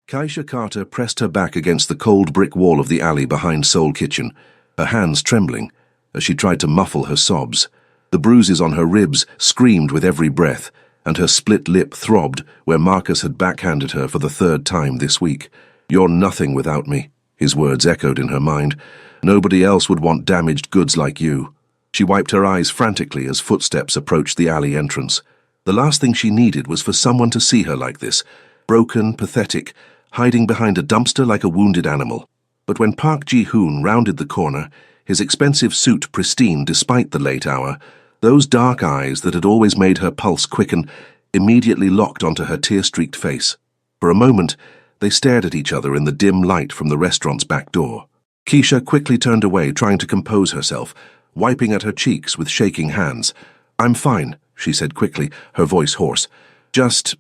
Keisha Carter pressed her back against the cold brick wall of the alley behind Soul Kitchen, her hands trembling as she tried to muffle her sobs. The bruises on her ribs screamed with every breath, and her split lip throbbed where Marcus had backhanded her for the third time this week. "You're nothing without me," his words echoed in her mind. "Nobody else would want damaged goods like you." She wiped her eyes frantically as footsteps approached the alley entrance. The last thing she needed was for someone to see her like this, broken, pathetic, hiding behind a dumpster like a wounded animal. But when Park Ji-hoon rounded the corner, his expensive suit pristine despite the late hour, those dark eyes that had always made her pulse quicken immediately locked onto her tear-streaked face. For a moment, they stared at each other in the dim light from the restaurant's back door. Keisha quickly turned away, trying to compose herself, wiping at her cheeks with shaking hands. "I'm fine," she said quickly, her voice hoarse. Just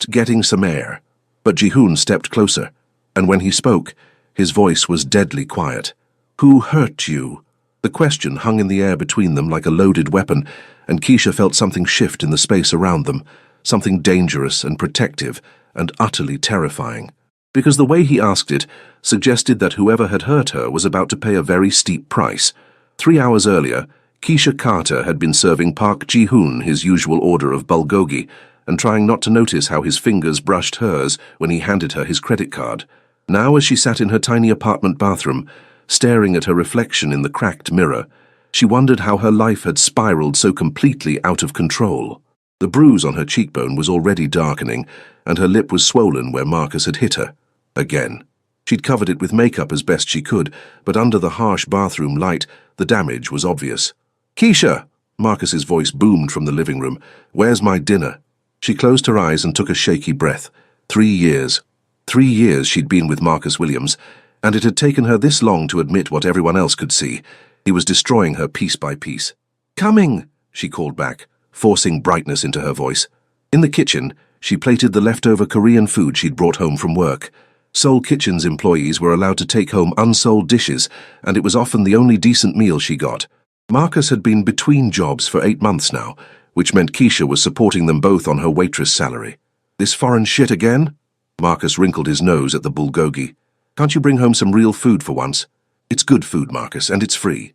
getting some air." But Ji-hoon stepped closer, and when he spoke, his voice was deadly quiet. "Who hurt you?" The question hung in the air between them like a loaded weapon, and Keisha felt something shift in the space around them, something dangerous and protective and utterly terrifying. Because the way he asked it suggested that whoever had hurt her was about to pay a very steep price. 3 hours earlier, Keisha Carter had been serving Park Ji-hoon his usual order of bulgogi, and trying not to notice how his fingers brushed hers when he handed her his credit card. Now, as she sat in her tiny apartment bathroom, staring at her reflection in the cracked mirror, she wondered how her life had spiraled so completely out of control. The bruise on her cheekbone was already darkening, and her lip was swollen where Marcus had hit her. Again. She'd covered it with makeup as best she could, but under the harsh bathroom light, the damage was obvious. "Keisha!" Marcus's voice boomed from the living room. "Where's my dinner?" She closed her eyes and took a shaky breath. 3 years. 3 years she'd been with Marcus Williams, and it had taken her this long to admit what everyone else could see. He was destroying her piece by piece. "Coming!" she called back, forcing brightness into her voice. In the kitchen, she plated the leftover Korean food she'd brought home from work. Seoul Kitchen's employees were allowed to take home unsold dishes, and it was often the only decent meal she got. Marcus had been between jobs for 8 months now, which meant Keisha was supporting them both on her waitress salary. "This foreign shit again?" Marcus wrinkled his nose at the bulgogi. "Can't you bring home some real food for once?" "It's good food, Marcus, and it's free."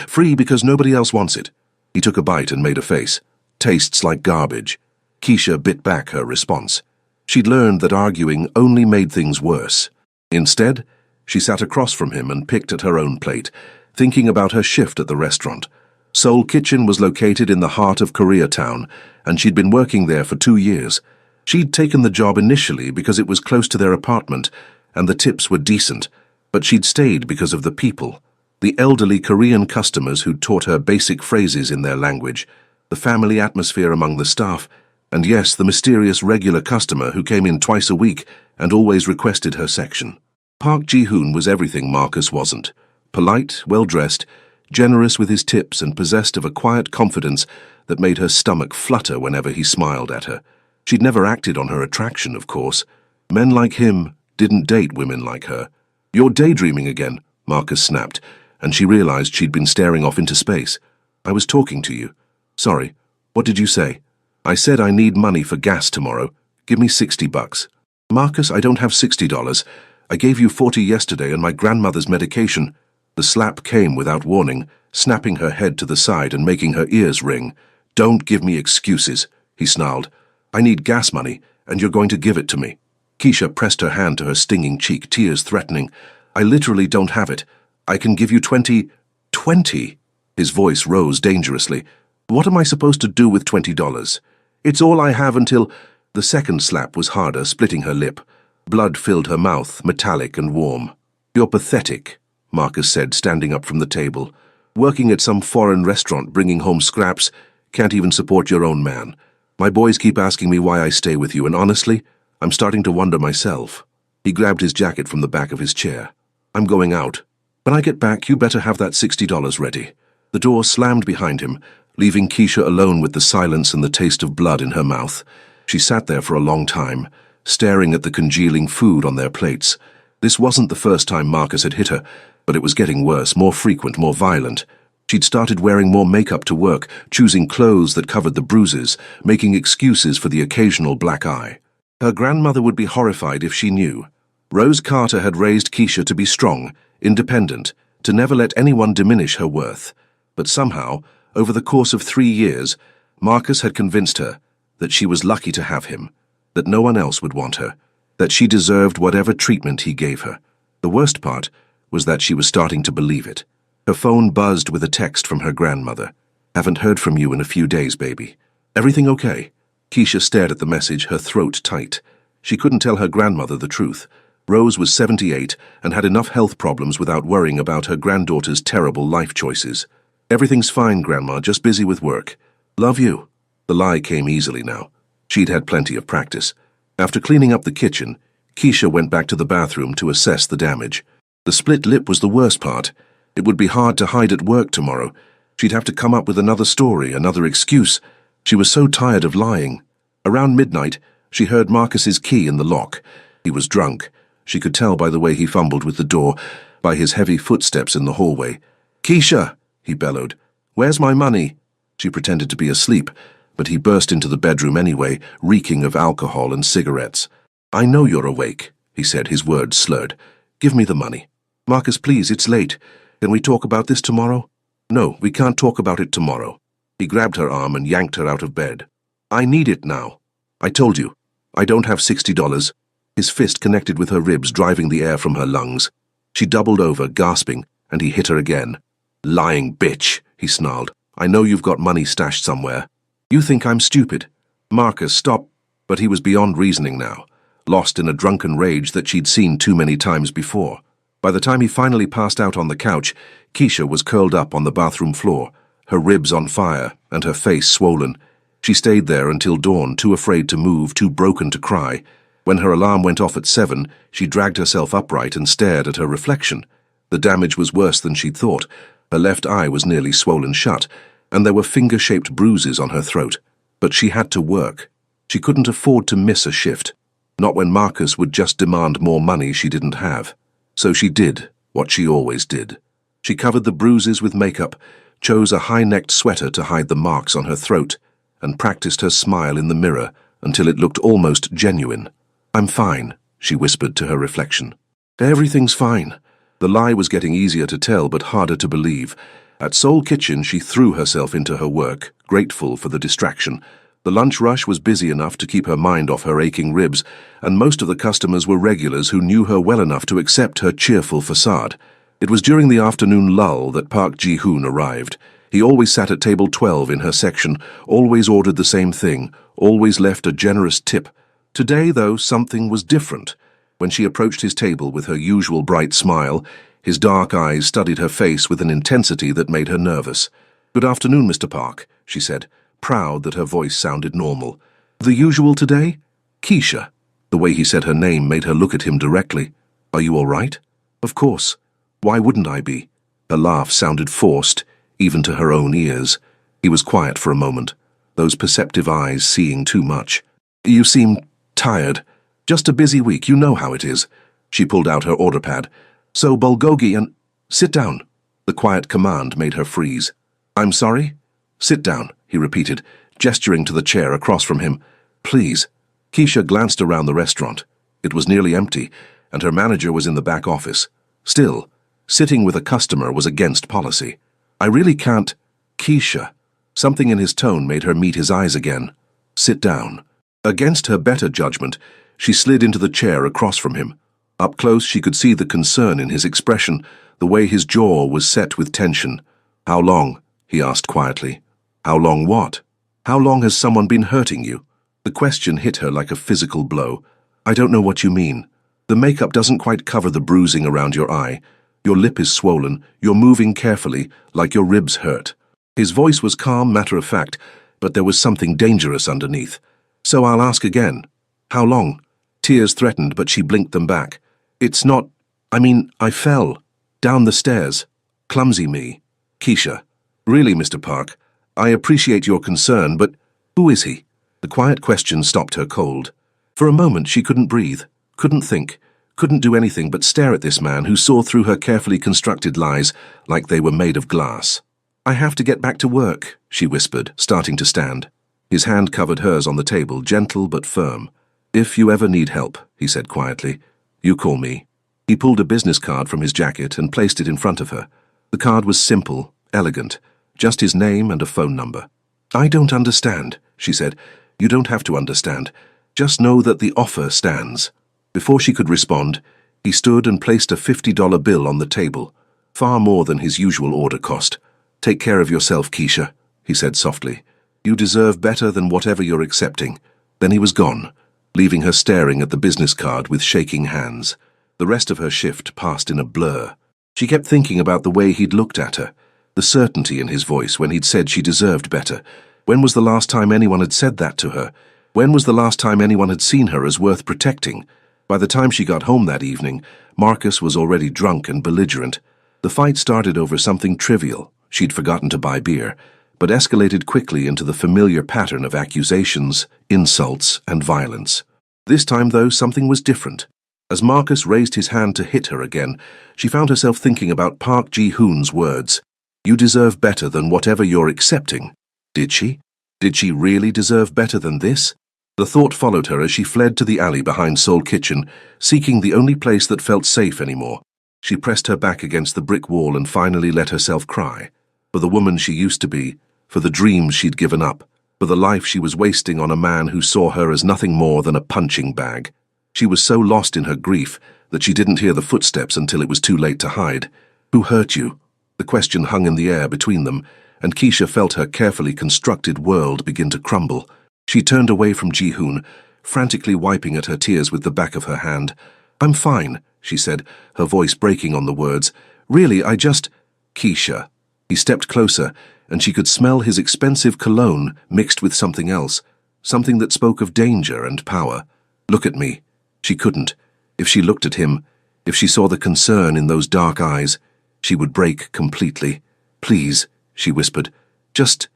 "Free because nobody else wants it." He took a bite and made a face. "Tastes like garbage." Keisha bit back her response. She'd learned that arguing only made things worse. Instead, she sat across from him and picked at her own plate, thinking about her shift at the restaurant. Seoul Kitchen was located in the heart of Koreatown, and she'd been working there for 2 years. She'd taken the job initially because it was close to their apartment, and the tips were decent, but she'd stayed because of the people. The elderly Korean customers who'd taught her basic phrases in their language, the family atmosphere among the staff, and yes, the mysterious regular customer who came in twice a week and always requested her section. Park Ji-hoon was everything Marcus wasn't. Polite, well-dressed, generous with his tips, and possessed of a quiet confidence that made her stomach flutter whenever he smiled at her. She'd never acted on her attraction, of course. Men like him didn't date women like her. "You're daydreaming again," Marcus snapped, and she realized she'd been staring off into space. "I was talking to you." "Sorry, what did you say?" "I said I need money for gas tomorrow. Give me $60. "Marcus, I don't have $60. I gave you 40 yesterday and my grandmother's medication." The slap came without warning, snapping her head to the side and making her ears ring. "Don't give me excuses," he snarled. "I need gas money, and you're going to give it to me." Keisha pressed her hand to her stinging cheek, tears threatening. "I literally don't have it. I can give you 20. 20? His voice rose dangerously. "What am I supposed to do with $20? It's all I have until—" The second slap was harder, splitting her lip. Blood filled her mouth, metallic and warm. "You're pathetic," Marcus said, standing up from the table. "Working at some foreign restaurant, bringing home scraps, can't even support your own man. My boys keep asking me why I stay with you, and honestly, I'm starting to wonder myself." He grabbed his jacket from the back of his chair. "I'm going out. When I get back, you better have that $60 ready." The door slammed behind him, leaving Keisha alone with the silence and the taste of blood in her mouth. She sat there for a long time, staring at the congealing food on their plates. This wasn't the first time Marcus had hit her, but it was getting worse, more frequent, more violent. She'd started wearing more makeup to work, choosing clothes that covered the bruises, making excuses for the occasional black eye. Her grandmother would be horrified if she knew. Rose Carter had raised Keisha to be strong, independent, to never let anyone diminish her worth. But somehow, over the course of 3 years, Marcus had convinced her that she was lucky to have him, that no one else would want her, that she deserved whatever treatment he gave her. The worst part was that she was starting to believe it. Her phone buzzed with a text from her grandmother. "Haven't heard from you in a few days, baby. Everything okay?" Keisha stared at the message, her throat tight. She couldn't tell her grandmother the truth. Rose was 78 and had enough health problems without worrying about her granddaughter's terrible life choices. "Everything's fine, Grandma, just busy with work. Love you." The lie came easily now. She'd had plenty of practice. After cleaning up the kitchen, Keisha went back to the bathroom to assess the damage. The split lip was the worst part. It would be hard to hide at work tomorrow. She'd have to come up with another story, another excuse. She was so tired of lying. Around midnight, she heard Marcus's key in the lock. He was drunk. She could tell by the way he fumbled with the door, by his heavy footsteps in the hallway. "Keisha!" he bellowed. "Where's my money?" She pretended to be asleep, but he burst into the bedroom anyway, reeking of alcohol and cigarettes. "I know you're awake," he said, his words slurred. "Give me the money." "Marcus, please, it's late. Can we talk about this tomorrow?" "No, we can't talk about it tomorrow." He grabbed her arm and yanked her out of bed. "I need it now. I told you. I don't have $60. His fist connected with her ribs, driving the air from her lungs. She doubled over, gasping, and he hit her again. "Lying bitch," he snarled. "I know you've got money stashed somewhere. You think I'm stupid?" "Marcus, stop." But he was beyond reasoning now, lost in a drunken rage that she'd seen too many times before. By the time he finally passed out on the couch, Keisha was curled up on the bathroom floor, her ribs on fire and her face swollen. She stayed there until dawn, too afraid to move, too broken to cry. When her alarm went off at 7, she dragged herself upright and stared at her reflection. The damage was worse than she'd thought. Her left eye was nearly swollen shut, and there were finger-shaped bruises on her throat. But she had to work. She couldn't afford to miss a shift, not when Marcus would just demand more money she didn't have. So she did what she always did. She covered the bruises with makeup, chose a high-necked sweater to hide the marks on her throat, and practiced her smile in the mirror until it looked almost genuine. "I'm fine," she whispered to her reflection. "Everything's fine." The lie was getting easier to tell but harder to believe. At Soul Kitchen, she threw herself into her work, grateful for the distraction. The lunch rush was busy enough to keep her mind off her aching ribs, and most of the customers were regulars who knew her well enough to accept her cheerful facade. It was during the afternoon lull that Park Ji-hoon arrived. He always sat at table 12 in her section, always ordered the same thing, always left a generous tip. Today, though, something was different. When she approached his table with her usual bright smile, his dark eyes studied her face with an intensity that made her nervous. "Good afternoon, Mr. Park," she said, proud that her voice sounded normal. "The usual today?" "Keisha." The way he said her name made her look at him directly. "Are you all right?" "Of course. Why wouldn't I be?" Her laugh sounded forced, even to her own ears. He was quiet for a moment, those perceptive eyes seeing too much. "You seem tired. Just a busy week, you know how it is." She pulled out her order pad. "So bulgogi and—" "Sit down." The quiet command made her freeze. "I'm sorry?" "Sit down," he repeated, gesturing to the chair across from him. "Please." Keisha glanced around the restaurant. It was nearly empty, and her manager was in the back office. Still, sitting with a customer was against policy. "I really can't—" "Keisha." Something in his tone made her meet his eyes again. "Sit down." Against her better judgment, she slid into the chair across from him. Up close, she could see the concern in his expression, the way his jaw was set with tension. "How long?" he asked quietly. "How long what? How long has someone been hurting you?" The question hit her like a physical blow. "I don't know what you mean. The makeup doesn't quite cover the bruising around your eye. Your lip is swollen, you're moving carefully, like your ribs hurt." His voice was calm, matter-of-fact, but there was something dangerous underneath. "So I'll ask again. How long?" Tears threatened, but she blinked them back. "It's not— I fell. Down the stairs. Clumsy me." "Keisha." "Really, Mr. Park, I appreciate your concern, but who is he?" The quiet question stopped her cold. For a moment she couldn't breathe, couldn't think, couldn't do anything but stare at this man who saw through her carefully constructed lies like they were made of glass. "I have to get back to work," she whispered, starting to stand. His hand covered hers on the table, gentle but firm. If you ever need help, he said quietly, you call me. He pulled a business card from his jacket and placed it in front of her. The card was simple, elegant, just his name and a phone number. I don't understand, she said. You don't have to understand. Just know that the offer stands. Before she could respond, he stood and placed a $50 bill on the table, far more than his usual order cost. Take care of yourself, Keisha, he said softly. You deserve better than whatever you're accepting. Then he was gone, leaving her staring at the business card with shaking hands. The rest of her shift passed in a blur. She kept thinking about the way he'd looked at her, the certainty in his voice when he'd said she deserved better. When was the last time anyone had said that to her? When was the last time anyone had seen her as worth protecting? By the time she got home that evening, Marcus was already drunk and belligerent. The fight started over something trivial. She'd forgotten to buy beer, but escalated quickly into the familiar pattern of accusations, insults, and violence. This time, though, something was different. As Marcus raised his hand to hit her again, she found herself thinking about Park Ji-hoon's words. You deserve better than whatever you're accepting. Did she? Did she really deserve better than this? The thought followed her as she fled to the alley behind Seoul Kitchen, seeking the only place that felt safe anymore. She pressed her back against the brick wall and finally let herself cry. For the woman she used to be, for the dreams she'd given up, for the life she was wasting on a man who saw her as nothing more than a punching bag. She was so lost in her grief that she didn't hear the footsteps until it was too late to hide. Who hurt you? The question hung in the air between them, and Keisha felt her carefully constructed world begin to crumble. She turned away from Ji-hoon, frantically wiping at her tears with the back of her hand. I'm fine, she said, her voice breaking on the words. Really, I just... Keisha. He stepped closer, and she could smell his expensive cologne mixed with something else, something that spoke of danger and power. Look at me. She couldn't. If she looked at him, if she saw the concern in those dark eyes, she would break completely. Please, she whispered. Just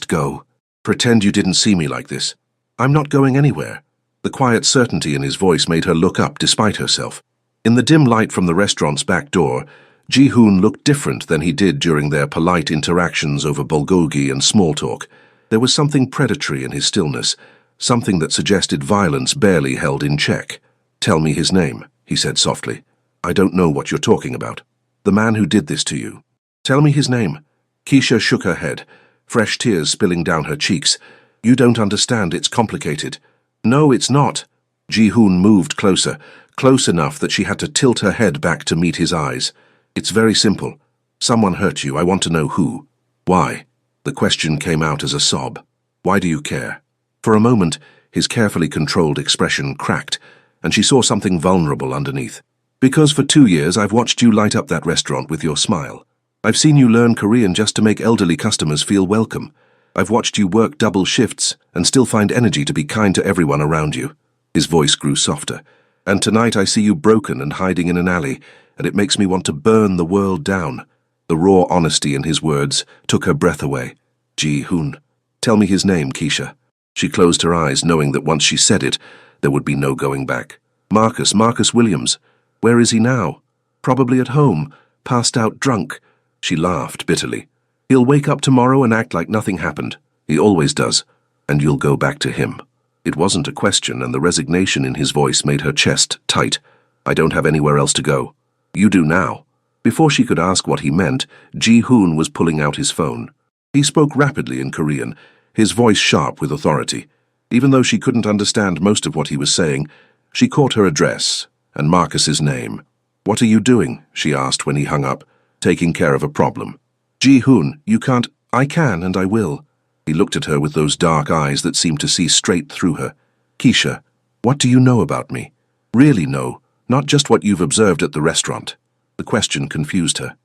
go. Pretend you didn't see me like this. I'm not going anywhere. The quiet certainty in his voice made her look up despite herself. In the dim light from the restaurant's back door, Ji-hoon looked different than he did during their polite interactions over bulgogi and small talk. There was something predatory in his stillness, something that suggested violence barely held in check. Tell me his name, he said softly. I don't know what you're talking about. The man who did this to you. Tell me his name. Keisha shook her head, fresh tears spilling down her cheeks. You don't understand, it's complicated. No, it's not. Ji-hoon moved closer, close enough that she had to tilt her head back to meet his eyes. It's very simple. Someone hurt you, I want to know who. Why? The question came out as a sob. Why do you care? For a moment, his carefully controlled expression cracked, and she saw something vulnerable underneath. Because for 2 years I've watched you light up that restaurant with your smile. I've seen you learn Korean just to make elderly customers feel welcome. I've watched you work double shifts and still find energy to be kind to everyone around you. His voice grew softer. And tonight I see you broken and hiding in an alley, and it makes me want to burn the world down. The raw honesty in his words took her breath away. Ji-hoon. Tell me his name, Keisha. She closed her eyes, knowing that once she said it, there would be no going back. Marcus Williams. Where is he now? Probably at home, passed out drunk. She laughed bitterly. He'll wake up tomorrow and act like nothing happened. He always does. And you'll go back to him. It wasn't a question, and the resignation in his voice made her chest tight. I don't have anywhere else to go. You do now. Before she could ask what he meant, Ji-hoon was pulling out his phone. He spoke rapidly in Korean, his voice sharp with authority. Even though she couldn't understand most of what he was saying, she caught her address and Marcus's name. What are you doing? She asked when he hung up. Taking care of a problem. Ji-hoon, you can't. I can and I will. He looked at her with those dark eyes that seemed to see straight through her. Keisha, what do you know about me? Really know, not just what you've observed at the restaurant. The question confused her.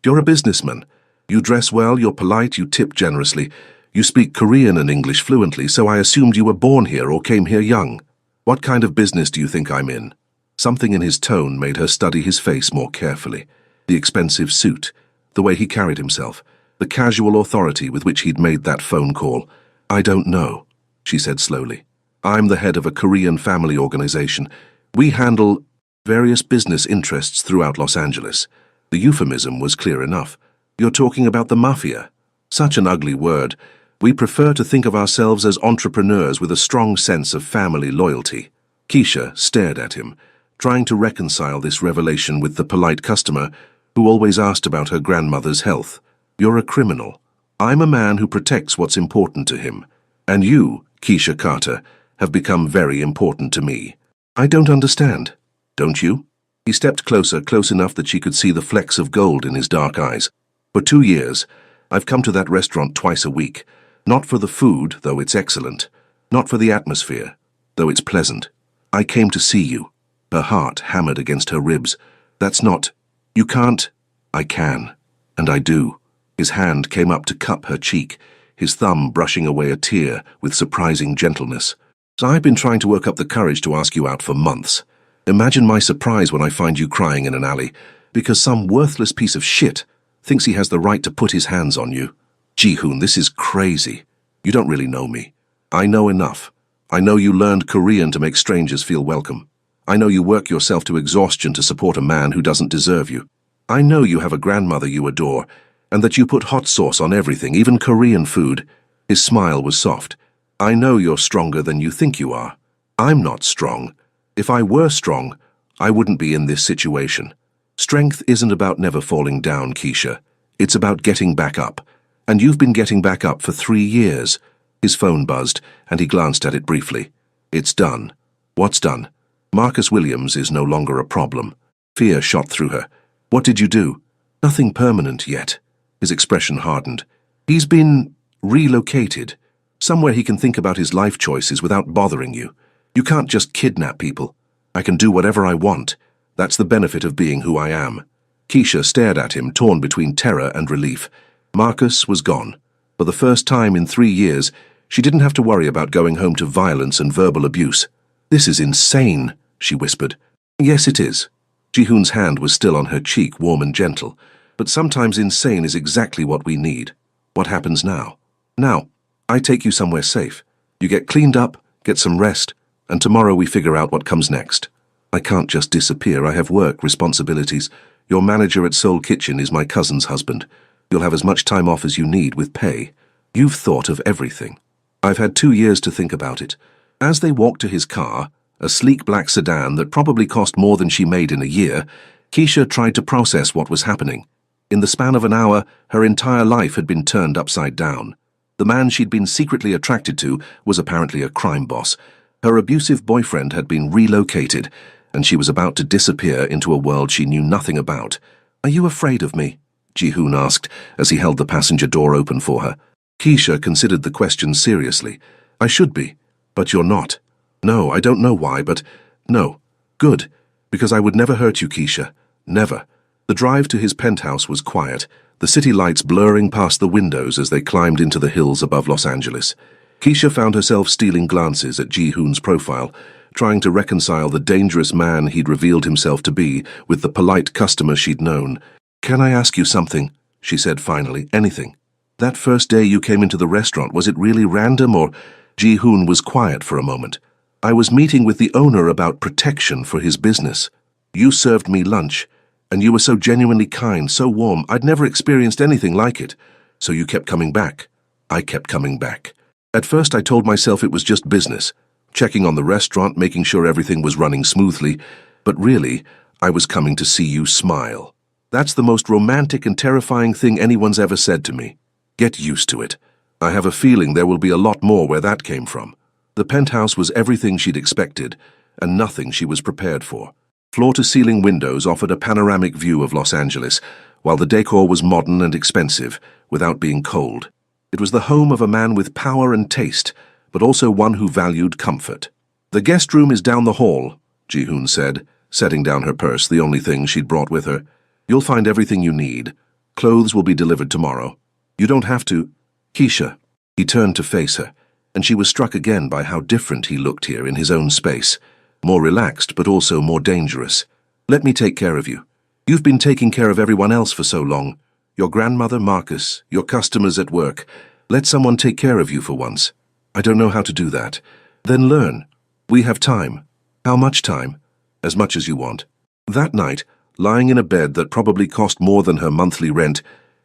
You're a businessman. You dress well, you're polite, you tip generously. You speak Korean and English fluently, so I assumed you were born here or came here young. What kind of business do you think I'm in? Something in his tone made her study his face more carefully. The expensive suit, the way he carried himself, the casual authority with which he'd made that phone call. I don't know, she said slowly. I'm the head of a Korean family organization. We handle various business interests throughout Los Angeles. The euphemism was clear enough. You're talking about the Mafia. Such an ugly word. We prefer to think of ourselves as entrepreneurs with a strong sense of family loyalty. Keisha stared at him, trying to reconcile this revelation with the polite customer who always asked about her grandmother's health. You're a criminal. I'm a man who protects what's important to him. And you, Keisha Carter, have become very important to me. I don't understand. Don't you? He stepped closer, close enough that she could see the flecks of gold in his dark eyes. For 2 years, I've come to that restaurant twice a week. Not for the food, though it's excellent. Not for the atmosphere, though it's pleasant. I came to see you. Her heart hammered against her ribs. That's not... You can't... I can. And I do. His hand came up to cup her cheek, his thumb brushing away a tear with surprising gentleness. So I've been trying to work up the courage to ask you out for months. Imagine my surprise when I find you crying in an alley, because some worthless piece of shit thinks he has the right to put his hands on you. Ji-hoon, this is crazy. You don't really know me. I know enough. I know you learned Korean to make strangers feel welcome. I know you work yourself to exhaustion to support a man who doesn't deserve you. I know you have a grandmother you adore, and that you put hot sauce on everything, even Korean food. His smile was soft. I know you're stronger than you think you are. I'm not strong. If I were strong, I wouldn't be in this situation. Strength isn't about never falling down, Keisha. It's about getting back up. And you've been getting back up for 3 years. His phone buzzed, and he glanced at it briefly. It's done. What's done? Marcus Williams is no longer a problem. Fear shot through her. What did you do? Nothing permanent yet. His expression hardened. He's been relocated. Somewhere he can think about his life choices without bothering you. You can't just kidnap people. I can do whatever I want. That's the benefit of being who I am. Keisha stared at him, torn between terror and relief. Marcus was gone. For the first time in 3 years, she didn't have to worry about going home to violence and verbal abuse. This is insane, she whispered. Yes, it is. Ji-hoon's hand was still on her cheek, warm and gentle. But sometimes insane is exactly what we need. What happens now? Now, I take you somewhere safe. You get cleaned up, get some rest, and tomorrow we figure out what comes next. I can't just disappear. I have work, responsibilities. Your manager at Seoul Kitchen is my cousin's husband. You'll have as much time off as you need with pay. You've thought of everything. I've had 2 years to think about it. As they walked to his car, a sleek black sedan that probably cost more than she made in a year, Keisha tried to process what was happening. In the span of an hour, her entire life had been turned upside down. The man she'd been secretly attracted to was apparently a crime boss. Her abusive boyfriend had been relocated, and she was about to disappear into a world she knew nothing about. Are you afraid of me? Ji-hoon asked as he held the passenger door open for her. Keisha considered the question seriously. I should be, but you're not. No, I don't know why, but no. Good, because I would never hurt you, Keisha. Never. The drive to his penthouse was quiet, the city lights blurring past the windows as they climbed into the hills above Los Angeles. Keisha found herself stealing glances at Ji-hoon's profile, trying to reconcile the dangerous man he'd revealed himself to be with the polite customer she'd known. Can I ask you something? She said finally. Anything. That first day you came into the restaurant, was it really random or... Ji-hoon was quiet for a moment. I was meeting with the owner about protection for his business. You served me lunch, and you were so genuinely kind, so warm. I'd never experienced anything like it. So you kept coming back. I kept coming back. At first I told myself it was just business, checking on the restaurant, making sure everything was running smoothly, but really, I was coming to see you smile. That's the most romantic and terrifying thing anyone's ever said to me. Get used to it. I have a feeling there will be a lot more where that came from. The penthouse was everything she'd expected, and nothing she was prepared for. Floor-to-ceiling windows offered a panoramic view of Los Angeles, while the decor was modern and expensive, without being cold. It was the home of a man with power and taste, but also one who valued comfort. The guest room is down the hall, Ji-hoon said, setting down her purse, the only thing she'd brought with her. You'll find everything you need. Clothes will be delivered tomorrow. You don't have to... Keisha. He turned to face her, and she was struck again by how different he looked here in his own space. More relaxed, but also more dangerous. Let me take care of you. You've been taking care of everyone else for so long. Your grandmother, Marcus, your customers at work. Let someone take care of you for once. I don't know how to do that. Then learn. We have time. How much time? As much as you want. That night, lying in a bed that probably cost more than her monthly rent,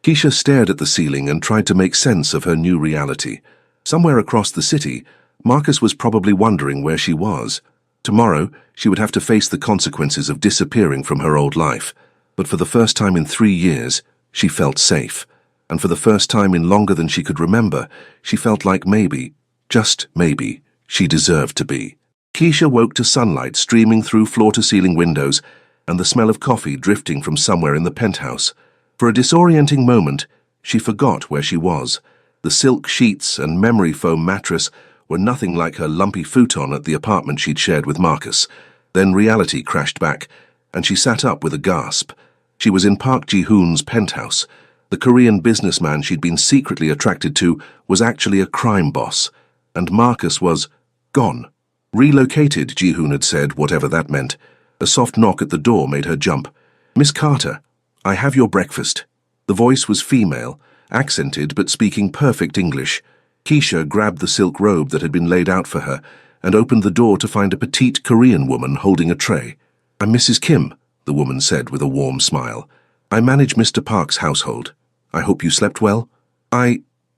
Keisha stared at the ceiling and tried to make sense of her new reality. Somewhere across the city, Marcus was probably wondering where she was. Tomorrow, she would have to face the consequences of disappearing from her old life. But for the first time in 3 years, she felt safe. And for the first time in longer than she could remember, she felt like maybe, just maybe, she deserved to be. Keisha woke to sunlight streaming through floor-to-ceiling windows and the smell of coffee drifting from somewhere in the penthouse. For a disorienting moment, she forgot where she was. The silk sheets and memory foam mattress were nothing like her lumpy futon at the apartment she'd shared with Marcus. Then reality crashed back, and she sat up with a gasp. She was in Park Ji-hoon's penthouse. The Korean businessman she'd been secretly attracted to was actually a crime boss, and Marcus was gone. Relocated, Ji-hoon had said, whatever that meant. A soft knock at the door made her jump. "Miss Carter, I have your breakfast." The voice was female, accented but speaking perfect English. Keisha grabbed the silk robe that had been laid out for her and opened the door to find a petite Korean woman holding a tray. "I'm Mrs. Kim," the woman said with a warm smile. "I manage Mr. Park's household. I hope you slept well?"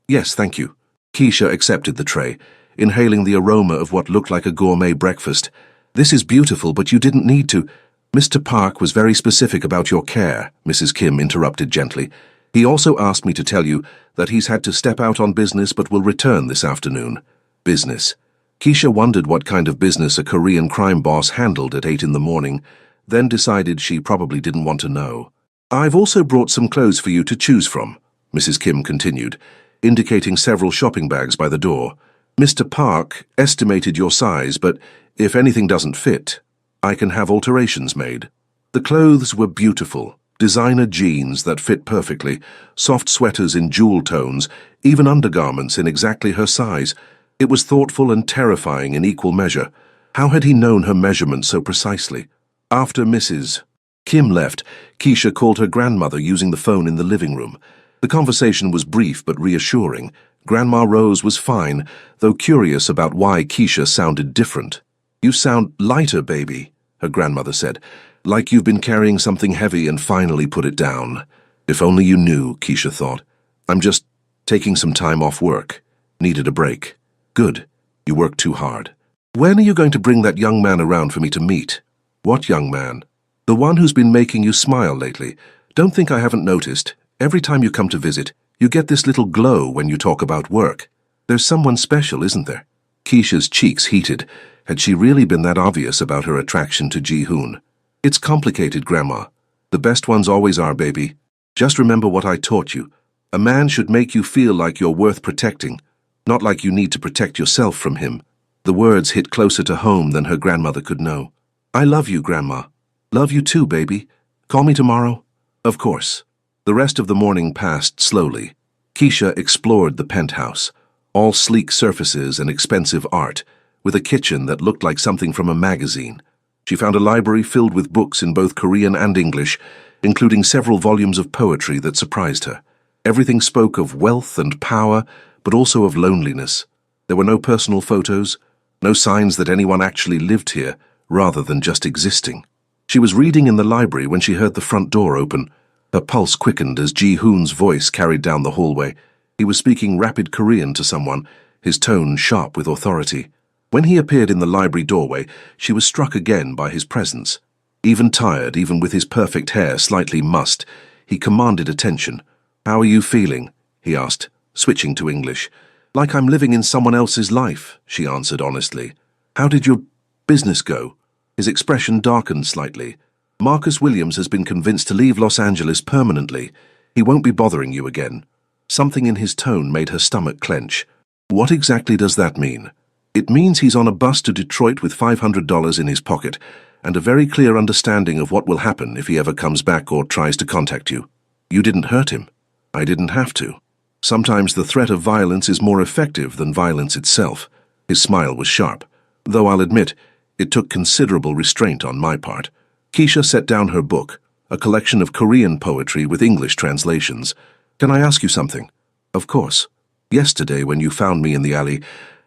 Yes, thank you." Keisha accepted the tray, inhaling the aroma of what looked like a gourmet breakfast. "This is beautiful, but you didn't need to." "Mr. Park was very specific about your care," Mrs. Kim interrupted gently. "He also asked me to tell you that he's had to step out on business but will return this afternoon." Business. Keisha wondered what kind of business a Korean crime boss handled at 8 in the morning, then decided she probably didn't want to know. "I've also brought some clothes for you to choose from," Mrs. Kim continued, indicating several shopping bags by the door. "Mr. Park estimated your size, but if anything doesn't fit, I can have alterations made." The clothes were beautiful. Designer jeans that fit perfectly, soft sweaters in jewel tones, even undergarments in exactly her size. It was thoughtful and terrifying in equal measure. How had he known her measurements so precisely? After Mrs. Kim left, Keisha called her grandmother using the phone in the living room. The conversation was brief but reassuring. Grandma Rose was fine, though curious about why Keisha sounded different. "You sound lighter, baby," her grandmother said. "Like you've been carrying something heavy and finally put it down." If only you knew, Keisha thought. "I'm just taking some time off work. Needed a break." "Good. You worked too hard." "When are you going to bring that young man around for me to meet?" "What young man?" "The one who's been making you smile lately. Don't think I haven't noticed. Every time you come to visit, you get this little glow when you talk about work. There's someone special, isn't there?" Keisha's cheeks heated. Had she really been that obvious about her attraction to Ji-hoon? "It's complicated, Grandma. The best ones always are, baby. Just remember what I taught you. A man should make you feel like you're worth protecting, not like you need to protect yourself from him." The words hit closer to home than her grandmother could know. "I love you, Grandma." "Love you too, baby. Call me tomorrow?" "Of course." The rest of the morning passed slowly. Keisha explored the penthouse, all sleek surfaces and expensive art, with a kitchen that looked like something from a magazine. She found a library filled with books in both Korean and English, including several volumes of poetry that surprised her. Everything spoke of wealth and power, but also of loneliness. There were no personal photos, no signs that anyone actually lived here, rather than just existing. She was reading in the library when she heard the front door open. Her pulse quickened as Ji-hoon's voice carried down the hallway. He was speaking rapid Korean to someone, his tone sharp with authority. When he appeared in the library doorway, she was struck again by his presence. Even tired, even with his perfect hair slightly mussed, he commanded attention. "How are you feeling?" he asked, switching to English. "Like I'm living in someone else's life," she answered honestly. "How did your business go?" His expression darkened slightly. "Marcus Williams has been convinced to leave Los Angeles permanently. He won't be bothering you again." Something in his tone made her stomach clench. "What exactly does that mean?" "It means he's on a bus to Detroit with $500 in his pocket, and a very clear understanding of what will happen if he ever comes back or tries to contact you." "You didn't hurt him." "I didn't have to. Sometimes the threat of violence is more effective than violence itself." His smile was sharp, though I'll admit, it took considerable restraint on my part. Keisha set down her book, a collection of Korean poetry with English translations. "Can I ask you something?" "Of course." "Yesterday, when you found me in the alley,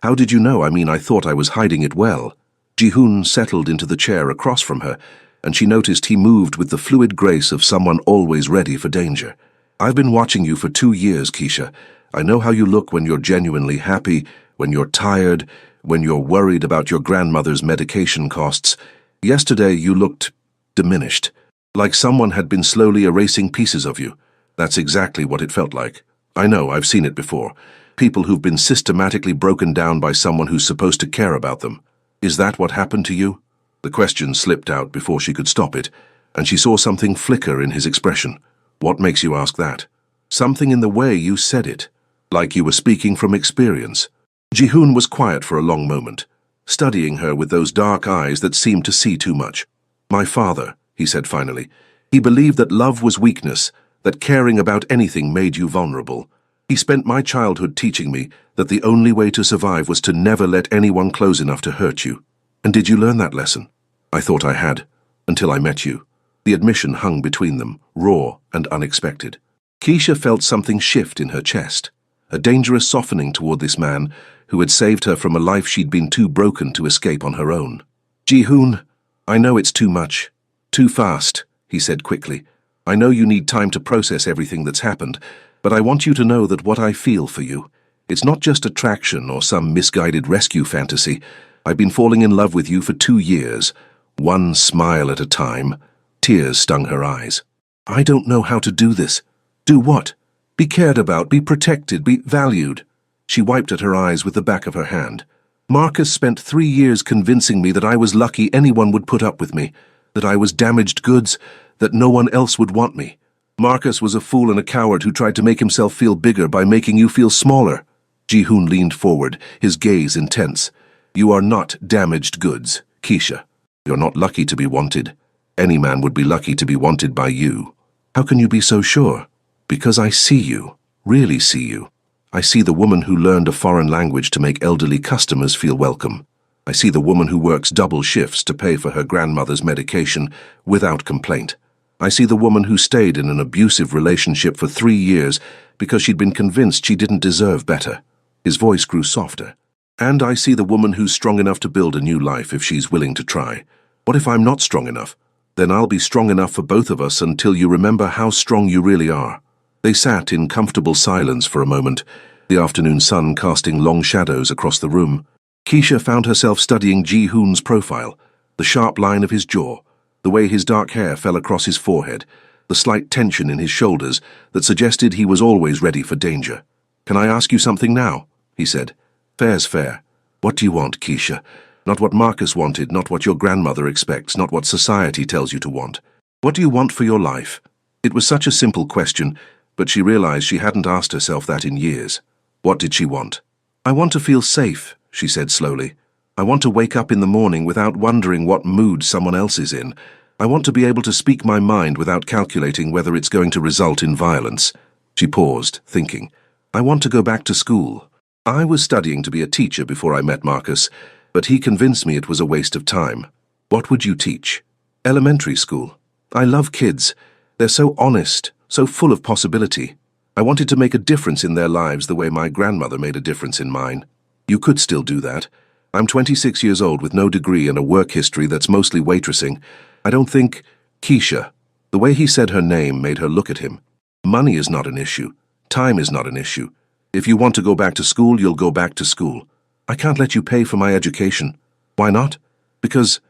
how did you know? I thought I was hiding it well." Ji-hoon settled into the chair across from her, and she noticed he moved with the fluid grace of someone always ready for danger. I've been watching you for 2 years, Keisha. I know how you look when you're genuinely happy, when you're tired, when you're worried about your grandmother's medication costs. Yesterday you looked diminished, like someone had been slowly erasing pieces of you. That's exactly what it felt like. I know, I've seen it before. People who've been systematically broken down by someone who's supposed to care about them. Is that what happened to you? The question slipped out before she could stop it, and she saw something flicker in his expression. What makes you ask that? Something in the way you said it, like you were speaking from experience. Ji-hoon was quiet for a long moment, studying her with those dark eyes that seemed to see too much. My father, he said finally. He believed that love was weakness, that caring about anything made you vulnerable. He spent my childhood teaching me that the only way to survive was to never let anyone close enough to hurt you. And did you learn that lesson? I thought I had, until I met you. The admission hung between them, raw and unexpected. Keisha felt something shift in her chest, a dangerous softening toward this man who had saved her from a life she'd been too broken to escape on her own. Ji-hoon, I know it's too much. Too fast, he said quickly. I know you need time to process everything that's happened, but I want you to know that what I feel for you, it's not just attraction or some misguided rescue fantasy. I've been falling in love with you for 2 years, one smile at a time. Tears stung her eyes. I don't know how to do this. Do what? Be cared about, be protected, be valued. She wiped at her eyes with the back of her hand. Marcus spent 3 years convincing me that I was lucky anyone would put up with me, that I was damaged goods, that no one else would want me. Marcus was a fool and a coward who tried to make himself feel bigger by making you feel smaller. Ji-hoon leaned forward, his gaze intense. You are not damaged goods, Keisha. You're not lucky to be wanted. Any man would be lucky to be wanted by you. How can you be so sure? Because I see you, really see you. I see the woman who learned a foreign language to make elderly customers feel welcome. I see the woman who works double shifts to pay for her grandmother's medication without complaint. I see the woman who stayed in an abusive relationship for 3 years because she'd been convinced she didn't deserve better. His voice grew softer. And I see the woman who's strong enough to build a new life if she's willing to try. What if I'm not strong enough? Then I'll be strong enough for both of us until you remember how strong you really are. They sat in comfortable silence for a moment, the afternoon sun casting long shadows across the room. Keisha found herself studying Ji-hoon's profile, the sharp line of his jaw, the way his dark hair fell across his forehead, the slight tension in his shoulders that suggested he was always ready for danger. Can I ask you something now? He said. Fair's fair. What do you want, Keisha? Not what Marcus wanted, not what your grandmother expects, not what society tells you to want. What do you want for your life? It was such a simple question, but she realized she hadn't asked herself that in years. What did she want? I want to feel safe, she said slowly. I want to wake up in the morning without wondering what mood someone else is in. I want to be able to speak my mind without calculating whether it's going to result in violence. She paused, thinking. I want to go back to school. I was studying to be a teacher before I met Marcus, but he convinced me it was a waste of time. What would you teach? Elementary school. I love kids. They're so honest, so full of possibility. I wanted to make a difference in their lives the way my grandmother made a difference in mine. You could still do that. I'm 26 years old with no degree and a work history that's mostly waitressing. I don't think... Keisha. The way he said her name made her look at him. Money is not an issue. Time is not an issue. If you want to go back to school, you'll go back to school. I can't let you pay for my education. Why not? Because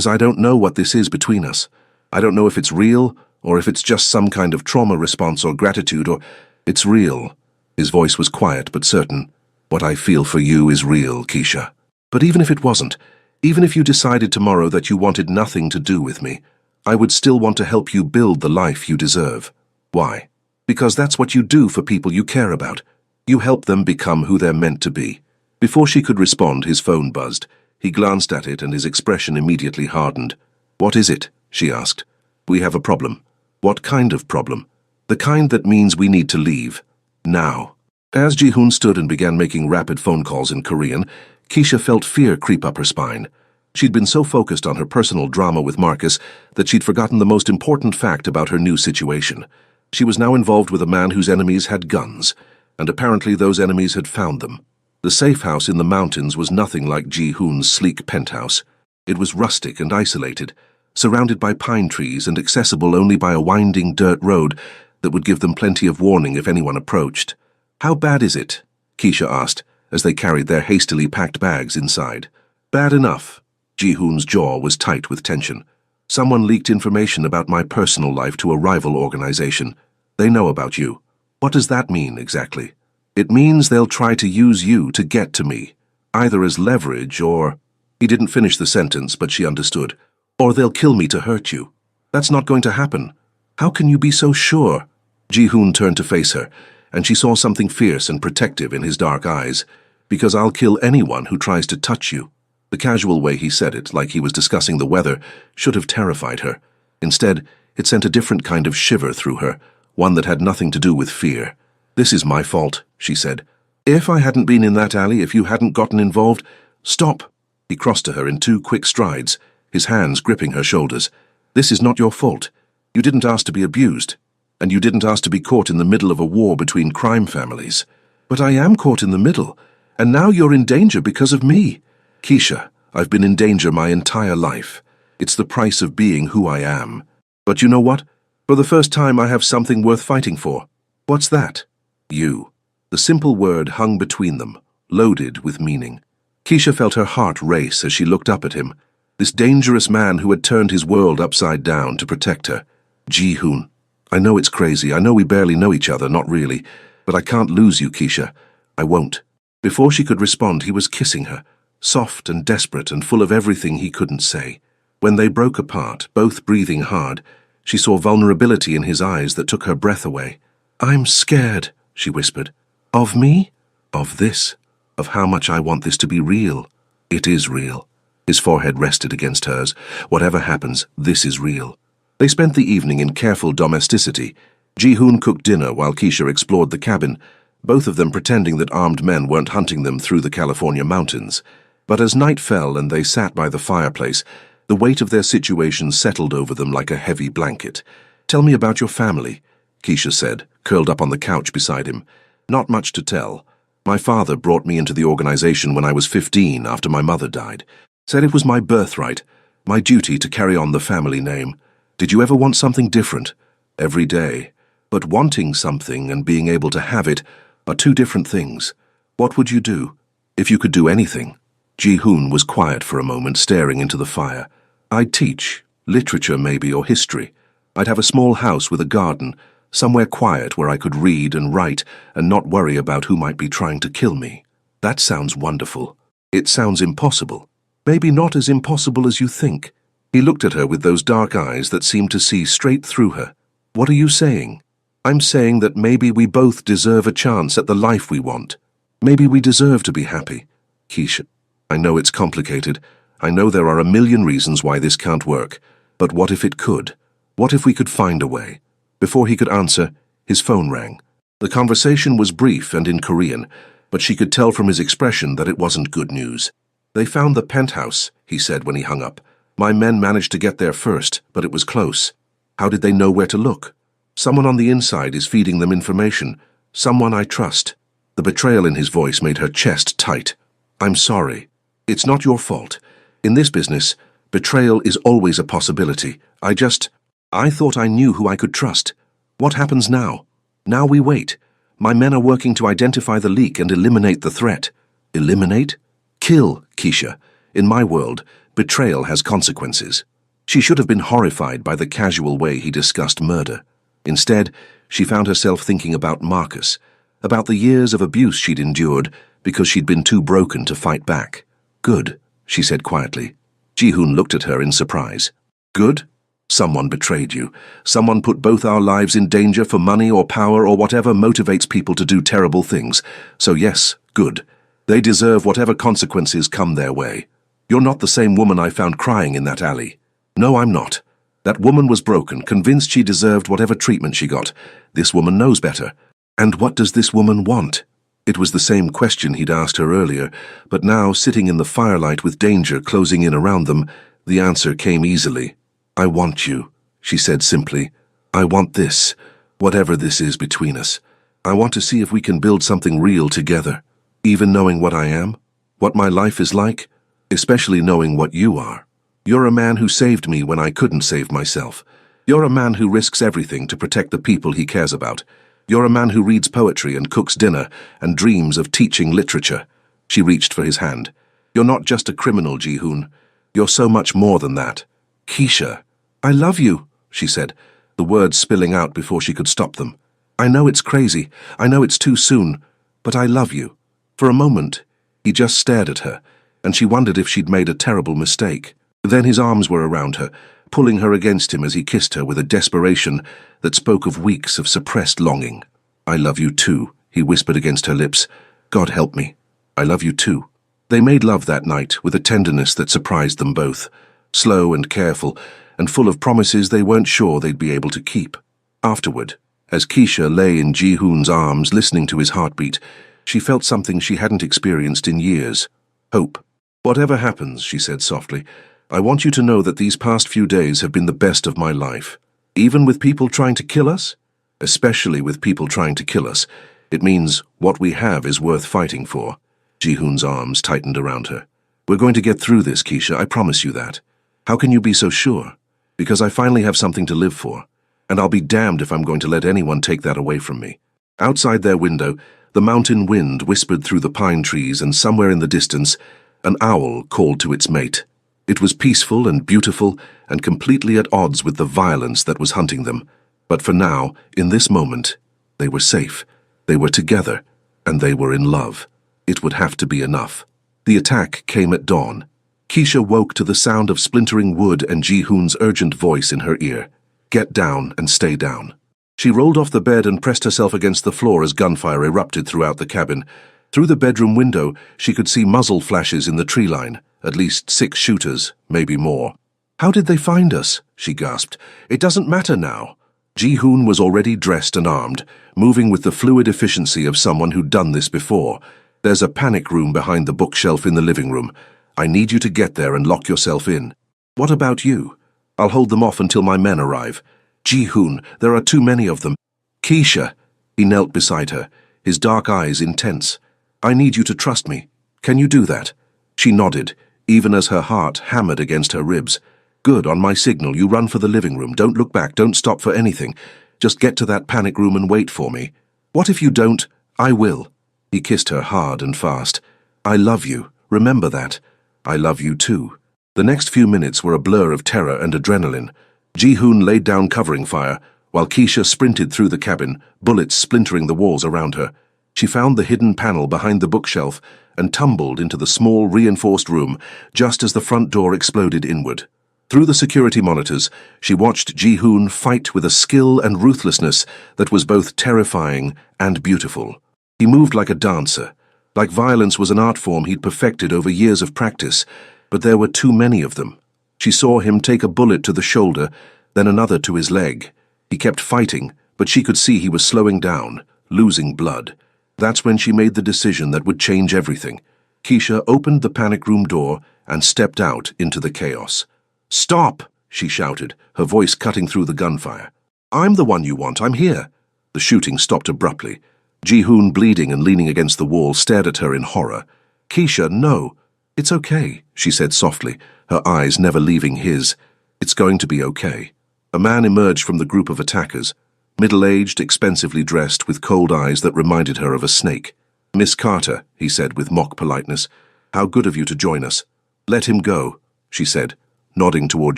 I don't know what this is between us. I don't know if it's real, or if it's just some kind of trauma response or gratitude, or... It's real. His voice was quiet but certain. What I feel for you is real, Keisha. But even if it wasn't, even if you decided tomorrow that you wanted nothing to do with me, I would still want to help you build the life you deserve. Why? Because that's what you do for people you care about. You help them become who they're meant to be. Before she could respond, his phone buzzed. He glanced at it and his expression immediately hardened. What is it? She asked. We have a problem. What kind of problem? The kind that means we need to leave. Now. As Ji-hoon stood and began making rapid phone calls in Korean, Keisha felt fear creep up her spine. She'd been so focused on her personal drama with Marcus that she'd forgotten the most important fact about her new situation. She was now involved with a man whose enemies had guns, and apparently those enemies had found them. The safe house in the mountains was nothing like Ji-hoon's sleek penthouse. It was rustic and isolated, surrounded by pine trees and accessible only by a winding dirt road that would give them plenty of warning if anyone approached. "How bad is it?" Keisha asked, as they carried their hastily packed bags inside. "Bad enough." Ji-hoon's jaw was tight with tension. "Someone leaked information about my personal life to a rival organization. They know about you." "What does that mean, exactly?" "It means they'll try to use you to get to me, either as leverage or—" He didn't finish the sentence, but she understood. "Or they'll kill me to hurt you." "That's not going to happen." "How can you be so sure?" Ji-hoon turned to face her, and she saw something fierce and protective in his dark eyes. "Because I'll kill anyone who tries to touch you." The casual way he said it, like he was discussing the weather, should have terrified her. Instead, it sent a different kind of shiver through her, one that had nothing to do with fear. "This is my fault," she said. "If I hadn't been in that alley, if you hadn't gotten involved—" "Stop!" He crossed to her in 2 quick strides, his hands gripping her shoulders. "This is not your fault. You didn't ask to be abused, and you didn't ask to be caught in the middle of a war between crime families." "But I am caught in the middle, and now you're in danger because of me." "Keisha, I've been in danger my entire life. It's the price of being who I am. But you know what? For the first time I have something worth fighting for." "What's that?" "You." The simple word hung between them, loaded with meaning. Keisha felt her heart race as she looked up at him, this dangerous man who had turned his world upside down to protect her. "Ji-hoon, I know it's crazy, I know we barely know each other, not really, but I can't lose you, Keisha. I won't." Before she could respond, he was kissing her, soft and desperate and full of everything he couldn't say. When they broke apart, both breathing hard, she saw vulnerability in his eyes that took her breath away. "I'm scared," she whispered. "Of me?" "Of this. Of how much I want this to be real." "It is real." His forehead rested against hers. "Whatever happens, this is real." They spent the evening in careful domesticity. Ji-hoon cooked dinner while Keisha explored the cabin, both of them pretending that armed men weren't hunting them through the California mountains. But as night fell and they sat by the fireplace, the weight of their situation settled over them like a heavy blanket. "Tell me about your family," Keisha said, curled up on the couch beside him. "Not much to tell. My father brought me into the organization when I was 15 after my mother died. Said it was my birthright, my duty to carry on the family name. Did you ever want something different?" "Every day. But wanting something and being able to have it are 2 different things. What would you do, if you could do anything?" Ji-hoon was quiet for a moment, staring into the fire. "I'd teach, literature maybe, or history. I'd have a small house with a garden, somewhere quiet where I could read and write and not worry about who might be trying to kill me." "That sounds wonderful." "It sounds impossible." "Maybe not as impossible as you think." He looked at her with those dark eyes that seemed to see straight through her. "What are you saying?" "I'm saying that maybe we both deserve a chance at the life we want. Maybe we deserve to be happy." "Keisha, I know it's complicated. I know there are a million reasons why this can't work. But what if it could? What if we could find a way?" Before he could answer, his phone rang. The conversation was brief and in Korean, but she could tell from his expression that it wasn't good news. "They found the penthouse," he said when he hung up. "My men managed to get there first, but it was close." "How did they know where to look?" "Someone on the inside is feeding them information. Someone I trust." The betrayal in his voice made her chest tight. "I'm sorry. It's not your fault. In this business, betrayal is always a possibility. I thought I knew who I could trust. What happens now? Now we wait. My men are working to identify the leak and eliminate the threat." "Eliminate?" "Kill, Keisha. In my world, betrayal has consequences." She should have been horrified by the casual way he discussed murder. Instead, she found herself thinking about Marcus, about the years of abuse she'd endured because she'd been too broken to fight back. "Good," she said quietly. Ji-hoon looked at her in surprise. "Good? Someone betrayed you. Someone put both our lives in danger for money or power or whatever motivates people to do terrible things. So yes, good. They deserve whatever consequences come their way. You're not the same woman I found crying in that alley." "No, I'm not. That woman was broken, convinced she deserved whatever treatment she got. This woman knows better. And what does this woman want?" It was the same question he'd asked her earlier, but now, sitting in the firelight with danger closing in around them, the answer came easily. "I want you," she said simply. "I want this, whatever this is between us. I want to see if we can build something real together, even knowing what I am, what my life is like, especially knowing what you are. You're a man who saved me when I couldn't save myself. You're a man who risks everything to protect the people he cares about. You're a man who reads poetry and cooks dinner and dreams of teaching literature. She reached for his hand. You're not just a criminal, Ji-hoon. You're so much more than that. Keisha, I love you, she said, the words spilling out before she could stop them. I know it's crazy. I know it's too soon. But I love you. For a moment, he just stared at her, and she wondered if she'd made a terrible mistake. Then his arms were around her, pulling her against him as he kissed her with a desperation that spoke of weeks of suppressed longing. I love you too, he whispered against her lips. God help me. I love you too. They made love that night with a tenderness that surprised them both, slow and careful, and full of promises they weren't sure they'd be able to keep. Afterward, as Keisha lay in Ji-hoon's arms listening to his heartbeat, she felt something she hadn't experienced in years. Hope. Whatever happens, she said softly, I want you to know that these past few days have been the best of my life. Even with people trying to kill us? Especially with people trying to kill us. It means what we have is worth fighting for. Ji-hoon's arms tightened around her. We're going to get through this, Keisha, I promise you that. How can you be so sure? Because I finally have something to live for. And I'll be damned if I'm going to let anyone take that away from me. Outside their window, the mountain wind whispered through the pine trees, and somewhere in the distance, an owl called to its mate. It was peaceful and beautiful and completely at odds with the violence that was hunting them. But for now, in this moment, they were safe. They were together, and they were in love. It would have to be enough. The attack came at dawn. Keisha woke to the sound of splintering wood and Ji-hoon's urgent voice in her ear. Get down and stay down. She rolled off the bed and pressed herself against the floor as gunfire erupted throughout the cabin. Through the bedroom window, she could see muzzle flashes in the tree line, at least 6 shooters, maybe more. How did they find us? She gasped. It doesn't matter now. Ji-hoon was already dressed and armed, moving with the fluid efficiency of someone who'd done this before. There's a panic room behind the bookshelf in the living room. I need you to get there and lock yourself in. What about you? I'll hold them off until my men arrive. Ji-hoon, there are too many of them. Keisha. He knelt beside her, his dark eyes intense. I need you to trust me. Can you do that? She nodded, even as her heart hammered against her ribs. Good, on my signal, you run for the living room. Don't look back, don't stop for anything. Just get to that panic room and wait for me. What if you don't? I will. He kissed her hard and fast. I love you. Remember that. I love you too. The next few minutes were a blur of terror and adrenaline. Ji-hoon laid down covering fire, while Keisha sprinted through the cabin, bullets splintering the walls around her. She found the hidden panel behind the bookshelf and tumbled into the small, reinforced room just as the front door exploded inward. Through the security monitors, she watched Ji-hoon fight with a skill and ruthlessness that was both terrifying and beautiful. He moved like a dancer, like violence was an art form he'd perfected over years of practice, but there were too many of them. She saw him take a bullet to the shoulder, then another to his leg. He kept fighting, but she could see he was slowing down, losing blood. That's when she made the decision that would change everything. Keisha opened the panic room door and stepped out into the chaos. Stop, she shouted, her voice cutting through the gunfire. I'm the one you want, I'm here. The shooting stopped abruptly. Ji-hoon, bleeding and leaning against the wall, stared at her in horror. Keisha, no. It's okay, she said softly, her eyes never leaving his. It's going to be okay. A man emerged from the group of attackers, middle-aged, expensively dressed, with cold eyes that reminded her of a snake. Miss Carter, he said with mock politeness, how good of you to join us. Let him go, she said, nodding toward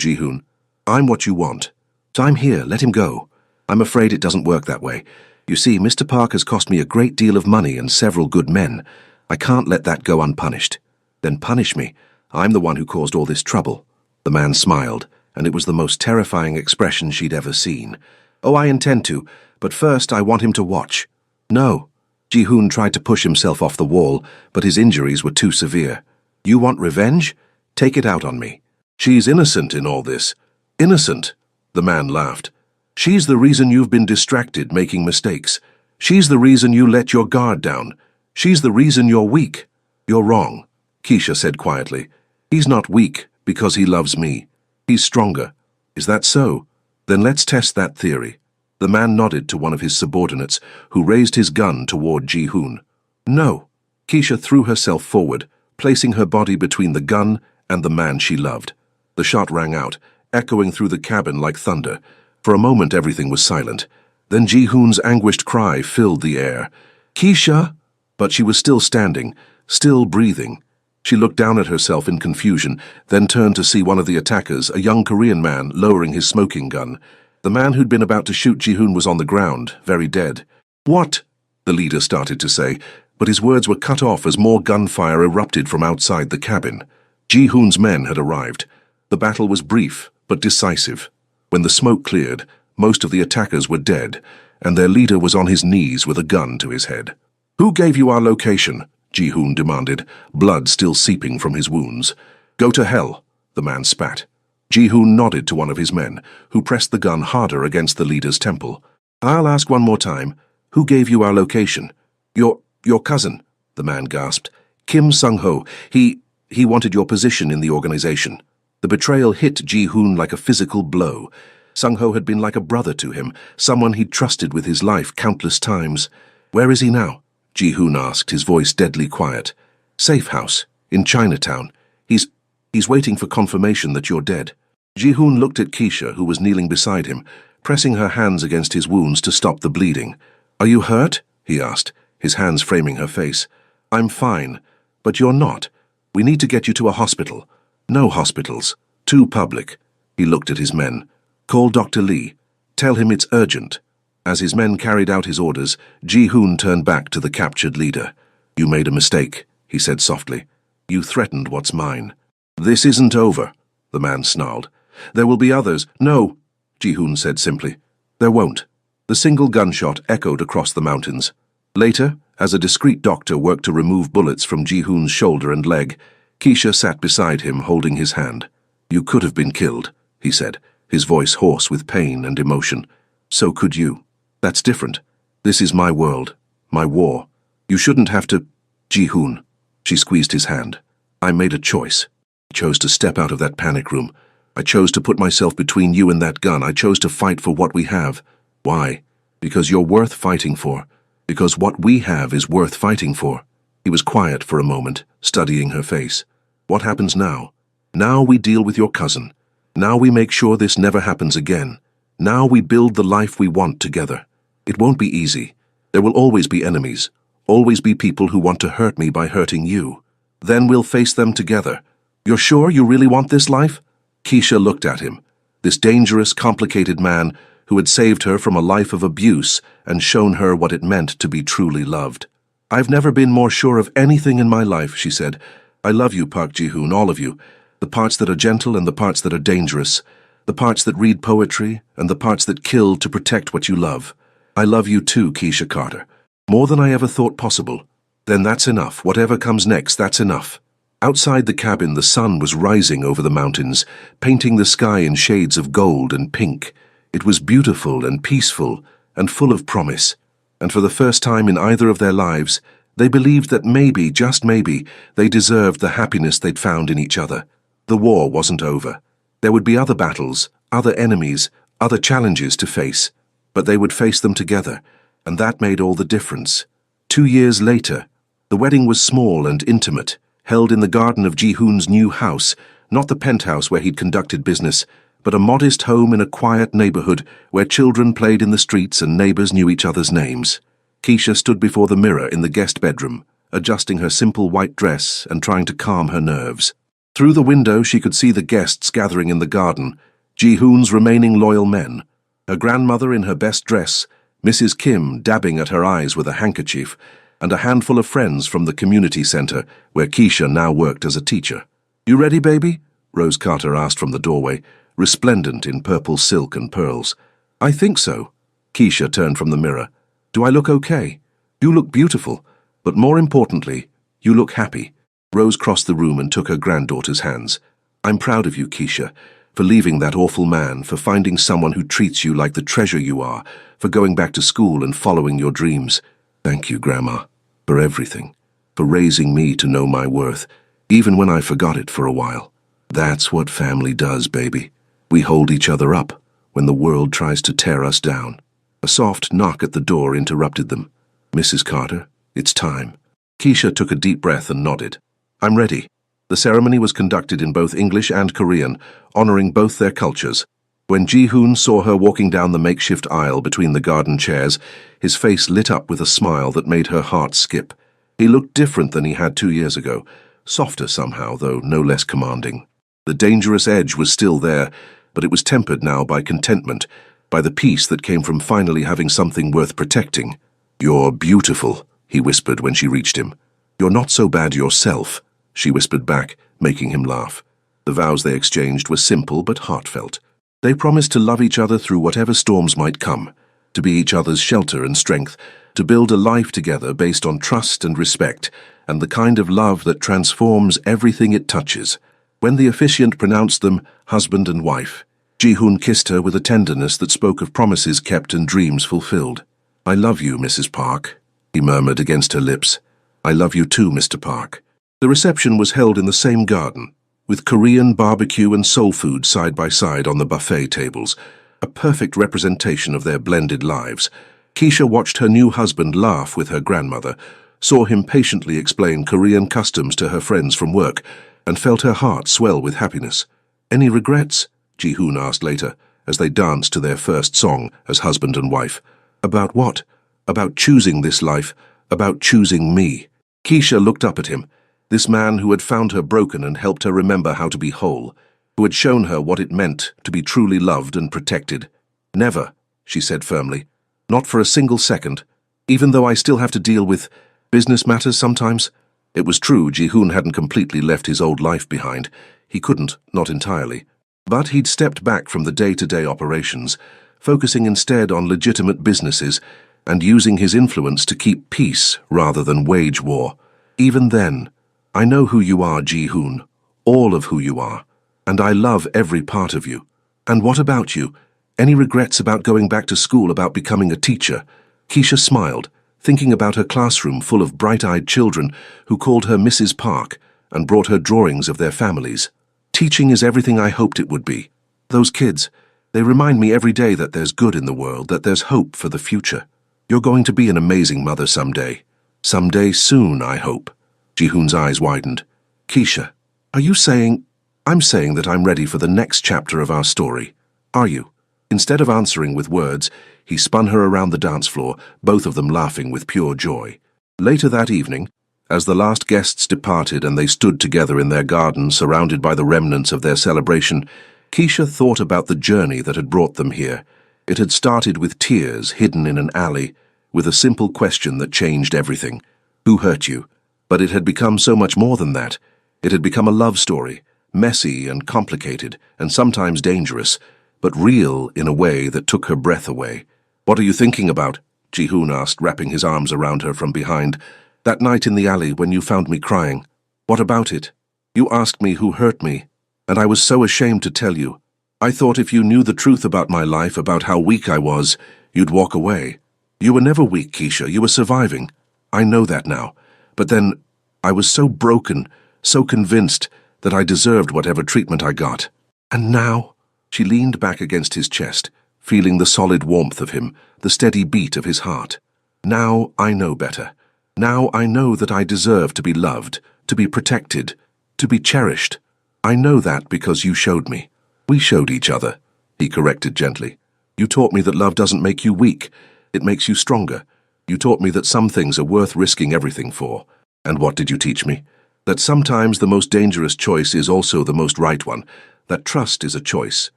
Ji-hoon. I'm what you want. I'm here, let him go. I'm afraid it doesn't work that way. You see, Mr. Parker's cost me a great deal of money and several good men. I can't let that go unpunished. Then punish me. I'm the one who caused all this trouble. The man smiled, and it was the most terrifying expression she'd ever seen. Oh, I intend to, but first I want him to watch. No. Ji-hoon tried to push himself off the wall, but his injuries were too severe. You want revenge? Take it out on me. She's innocent in all this. Innocent? The man laughed. She's the reason you've been distracted, making mistakes. She's the reason you let your guard down. She's the reason you're weak. You're wrong, Keisha said quietly. He's not weak because he loves me. He's stronger. Is that so? Then let's test that theory. The man nodded to one of his subordinates, who raised his gun toward Ji-hoon. No. Keisha threw herself forward, placing her body between the gun and the man she loved. The shot rang out, echoing through the cabin like thunder. For a moment everything was silent. Then Ji-hoon's anguished cry filled the air. "Keisha!" But she was still standing, still breathing. She looked down at herself in confusion, then turned to see one of the attackers, a young Korean man, lowering his smoking gun. The man who'd been about to shoot Ji-hoon was on the ground, very dead. "What?" the leader started to say, but his words were cut off as more gunfire erupted from outside the cabin. Ji-hoon's men had arrived. The battle was brief, but decisive. When the smoke cleared, most of the attackers were dead, and their leader was on his knees with a gun to his head. "Who gave you our location?" Ji-hoon demanded, blood still seeping from his wounds. "Go to hell," the man spat. Ji-hoon nodded to one of his men, who pressed the gun harder against the leader's temple. "I'll ask one more time. Who gave you our location?" Your cousin," the man gasped. "Kim Sung-ho. He wanted your position in the organization." The betrayal hit Ji-hoon like a physical blow. Sung-ho had been like a brother to him, someone he'd trusted with his life countless times. "Where is he now?" Ji-hoon asked, his voice deadly quiet. "Safe house, in Chinatown. He's waiting for confirmation that you're dead." Ji-hoon looked at Keisha, who was kneeling beside him, pressing her hands against his wounds to stop the bleeding. "Are you hurt?" he asked, his hands framing her face. "I'm fine, but you're not. We need to get you to a hospital." "No hospitals. Too public." He looked at his men. "Call Dr. Lee. Tell him it's urgent." As his men carried out his orders, Ji-hoon turned back to the captured leader. "You made a mistake," he said softly. "You threatened what's mine." "This isn't over," the man snarled. "There will be others." "No," Ji-hoon said simply. "There won't." The single gunshot echoed across the mountains. Later, as a discreet doctor worked to remove bullets from Ji-hoon's shoulder and leg, Keisha sat beside him holding his hand. "You could have been killed," he said, his voice hoarse with pain and emotion. "So could you. That's different. This is my world, my war. You shouldn't have to—" "Ji-hoon," she squeezed his hand. "I made a choice. I chose to step out of that panic room. I chose to put myself between you and that gun. I chose to fight for what we have. Why? Because you're worth fighting for. Because what we have is worth fighting for." He was quiet for a moment, studying her face. "What happens now? Now we deal with your cousin. Now we make sure this never happens again. Now we build the life we want together. It won't be easy. There will always be enemies, always be people who want to hurt me by hurting you. Then we'll face them together. You're sure you really want this life?" Keisha looked at him, this dangerous, complicated man who had saved her from a life of abuse and shown her what it meant to be truly loved. "I've never been more sure of anything in my life," she said. "I love you, Park Ji-hoon, all of you. The parts that are gentle and the parts that are dangerous. The parts that read poetry and the parts that kill to protect what you love. I love you too, Keisha Carter. More than I ever thought possible. Then that's enough. Whatever comes next, that's enough." Outside the cabin, the sun was rising over the mountains, painting the sky in shades of gold and pink. It was beautiful and peaceful and full of promise. And for the first time in either of their lives, they believed that maybe, just maybe, they deserved the happiness they'd found in each other. The war wasn't over. There would be other battles, other enemies, other challenges to face. But they would face them together, and that made all the difference. 2 years later, the wedding was small and intimate, held in the garden of Ji-hoon's new house, not the penthouse where he'd conducted business, but a modest home in a quiet neighborhood where children played in the streets and neighbors knew each other's names. Keisha stood before the mirror in the guest bedroom, adjusting her simple white dress and trying to calm her nerves. Through the window she could see the guests gathering in the garden, Ji-hoon's remaining loyal men. Her grandmother in her best dress, Mrs. Kim dabbing at her eyes with a handkerchief, and a handful of friends from the community center where Keisha now worked as a teacher. "You ready, baby?" Rose Carter asked from the doorway, resplendent in purple silk and pearls. "I think so." Keisha turned from the mirror. "Do I look okay?" "You look beautiful, but more importantly, you look happy." Rose crossed the room and took her granddaughter's hands. "I'm proud of you, Keisha, for leaving that awful man, for finding someone who treats you like the treasure you are, for going back to school and following your dreams. Thank you, Grandma, for everything, for raising me to know my worth, even when I forgot it for a while. That's what family does, baby. We hold each other up when the world tries to tear us down." A soft knock at the door interrupted them. "Mrs. Carter, it's time." Keisha took a deep breath and nodded. "I'm ready." The ceremony was conducted in both English and Korean, honoring both their cultures. When Ji-hoon saw her walking down the makeshift aisle between the garden chairs, his face lit up with a smile that made her heart skip. He looked different than he had 2 years ago, softer somehow, though no less commanding. The dangerous edge was still there, but it was tempered now by contentment, by the peace that came from finally having something worth protecting. "You're beautiful," he whispered when she reached him. "You're not so bad yourself," she whispered back, making him laugh. The vows they exchanged were simple but heartfelt. They promised to love each other through whatever storms might come, to be each other's shelter and strength, to build a life together based on trust and respect, and the kind of love that transforms everything it touches. When the officiant pronounced them husband and wife, Ji-hoon kissed her with a tenderness that spoke of promises kept and dreams fulfilled. "I love you, Mrs. Park," he murmured against her lips. "I love you too, Mr. Park." The reception was held in the same garden, with Korean barbecue and soul food side by side on the buffet tables, a perfect representation of their blended lives. Keisha watched her new husband laugh with her grandmother, saw him patiently explain Korean customs to her friends from work, and felt her heart swell with happiness. "Any regrets?" Ji-hoon asked later, as they danced to their first song as husband and wife. "About what?" "About choosing this life, about choosing me." Keisha looked up at him, this man who had found her broken and helped her remember how to be whole, who had shown her what it meant to be truly loved and protected. "Never," she said firmly. "Not for a single second, even though I still have to deal with business matters sometimes." It was true Ji-hoon hadn't completely left his old life behind. He couldn't, not entirely. But he'd stepped back from the day-to-day operations, focusing instead on legitimate businesses and using his influence to keep peace rather than wage war. Even then, "I know who you are, Ji-hoon, all of who you are, and I love every part of you." "And what about you? Any regrets about going back to school, about becoming a teacher?" Keisha smiled, thinking about her classroom full of bright-eyed children who called her Mrs. Park and brought her drawings of their families. "Teaching is everything I hoped it would be. Those kids, they remind me every day that there's good in the world, that there's hope for the future. You're going to be an amazing mother someday. Someday soon, I hope." Ji-hoon's eyes widened. "Keisha, are you saying—" "I'm saying that I'm ready for the next chapter of our story. Are you?" Instead of answering with words, he spun her around the dance floor, both of them laughing with pure joy. Later that evening, as the last guests departed and they stood together in their garden surrounded by the remnants of their celebration, Keisha thought about the journey that had brought them here. It had started with tears hidden in an alley, with a simple question that changed everything. Who hurt you? But it had become so much more than that. It had become a love story, messy and complicated, and sometimes dangerous, but real in a way that took her breath away. "What are you thinking about?" Ji-hoon asked, wrapping his arms around her from behind. "That night in the alley when you found me crying. What about it? You asked me who hurt me, and I was so ashamed to tell you. I thought if you knew the truth about my life, about how weak I was, you'd walk away. You were never weak, Keisha. You were surviving. I know that now. But then, I was so broken, so convinced that I deserved whatever treatment I got. And now?" She leaned back against his chest, feeling the solid warmth of him, the steady beat of his heart. "Now I know better. Now I know that I deserve to be loved, to be protected, to be cherished. I know that because you showed me." "We showed each other," he corrected gently. "You taught me that love doesn't make you weak, it makes you stronger. You taught me that some things are worth risking everything for. And what did you teach me? That sometimes the most dangerous choice is also the most right one, that trust is a choice,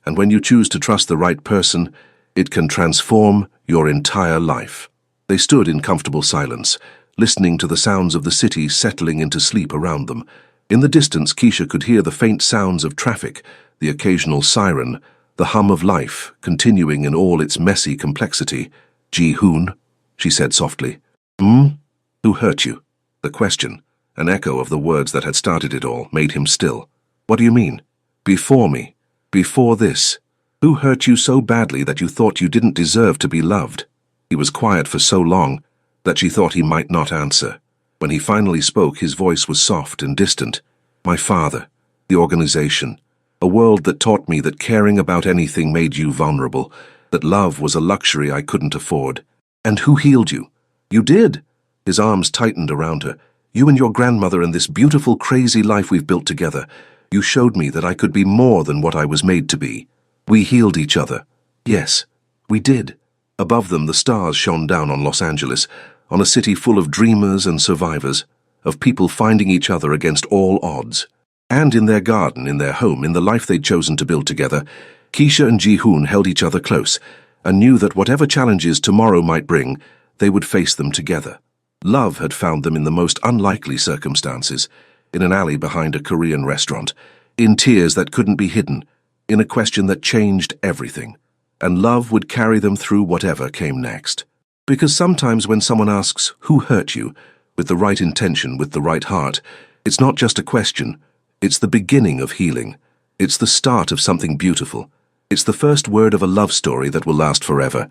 and when you choose to trust the right person, it can transform your entire life." They stood in comfortable silence, listening to the sounds of the city settling into sleep around them. In the distance, Keisha could hear the faint sounds of traffic, the occasional siren, the hum of life continuing in all its messy complexity. "Ji-hoon," she said softly. "Who hurt you?" The question, an echo of the words that had started it all, made him still. "What do you mean?" "Before me. Before this. Who hurt you so badly that you thought you didn't deserve to be loved?" He was quiet for so long that she thought he might not answer. When he finally spoke, his voice was soft and distant. "My father, the organization, a world that taught me that caring about anything made you vulnerable, that love was a luxury I couldn't afford." "And who healed you?" "You did." His arms tightened around her. "You and your grandmother and this beautiful, crazy life we've built together. You showed me that I could be more than what I was made to be." We healed each other. Yes, we did. Above them, the stars shone down on Los Angeles, on a city full of dreamers and survivors, of people finding each other against all odds. And in their garden, in their home, in the life they'd chosen to build together, Keisha and Ji-hoon held each other close and knew that whatever challenges tomorrow might bring, they would face them together. Love had found them in the most unlikely circumstances, in an alley behind a Korean restaurant, in tears that couldn't be hidden, in a question that changed everything. And love would carry them through whatever came next. Because sometimes when someone asks, "Who hurt you?" with the right intention, with the right heart, it's not just a question, it's the beginning of healing. It's the start of something beautiful. It's the first word of a love story that will last forever.